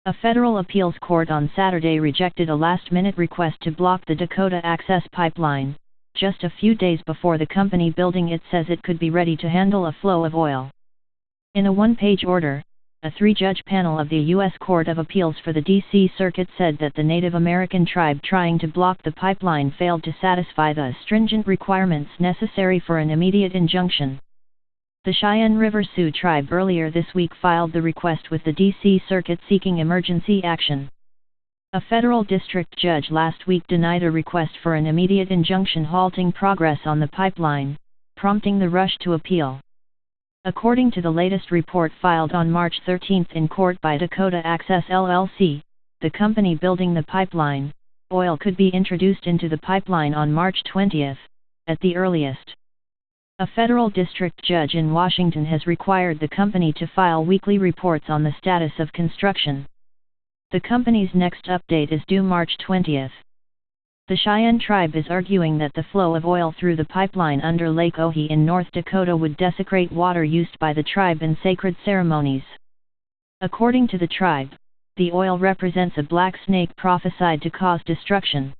A federal appeals court on Saturday rejected a last-minute request to block the Dakota Access Pipeline, just a few days before the company building it says it could be ready to handle a flow of oil. In a one-page order, a three-judge panel of the U.S. Court of Appeals for the D.C. Circuit said that the Native American tribe trying to block the pipeline failed to satisfy the stringent requirements necessary for an immediate injunction. The Cheyenne River Sioux tribe earlier this week filed the request with the D.C. Circuit seeking emergency action. A federal district judge last week denied a request for an immediate injunction halting progress on the pipeline, prompting the rush to appeal. According to the latest report filed on March 13 in court by Dakota Access LLC, the company building the pipeline, oil could be introduced into the pipeline on March 20, at the earliest. A federal district judge in Washington has required the company to file weekly reports on the status of construction. The company's next update is due March 20. The Cheyenne tribe is arguing that the flow of oil through the pipeline under Lake Ohi in North Dakota would desecrate water used by the tribe in sacred ceremonies. According to the tribe, the oil represents a black snake prophesied to cause destruction.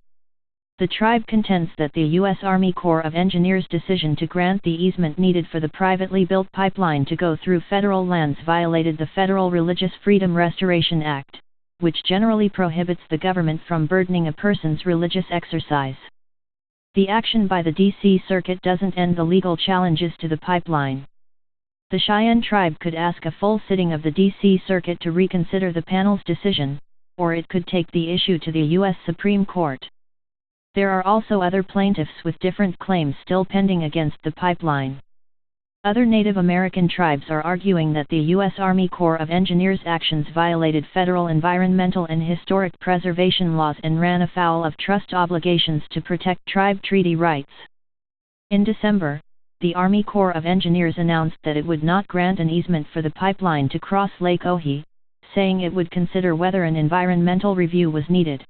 The tribe contends that the U.S. Army Corps of Engineers' decision to grant the easement needed for the privately built pipeline to go through federal lands violated the Federal Religious Freedom Restoration Act, which generally prohibits the government from burdening a person's religious exercise. The action by the D.C. Circuit doesn't end the legal challenges to the pipeline. The Cheyenne tribe could ask a full sitting of the D.C. Circuit to reconsider the panel's decision, or it could take the issue to the U.S. Supreme Court. There are also other plaintiffs with different claims still pending against the pipeline. Other Native American tribes are arguing that the U.S. Army Corps of Engineers' actions violated federal environmental and historic preservation laws and ran afoul of trust obligations to protect tribe treaty rights. In December, the Army Corps of Engineers announced that it would not grant an easement for the pipeline to cross Lake Ohi, saying it would consider whether an environmental review was needed.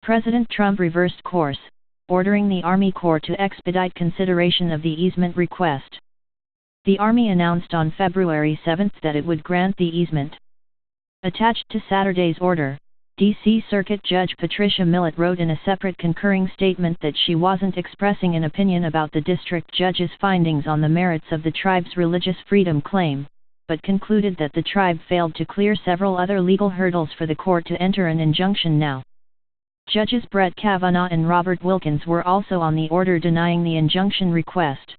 President Trump reversed course, ordering the Army Corps to expedite consideration of the easement request. The Army announced on February 7 that it would grant the easement. Attached to Saturday's order, D.C. Circuit Judge Patricia Millett wrote in a separate concurring statement that she wasn't expressing an opinion about the district judge's findings on the merits of the tribe's religious freedom claim, but concluded that the tribe failed to clear several other legal hurdles for the court to enter an injunction now. Judges Brett Kavanaugh and Robert Wilkins were also on the order denying the injunction request.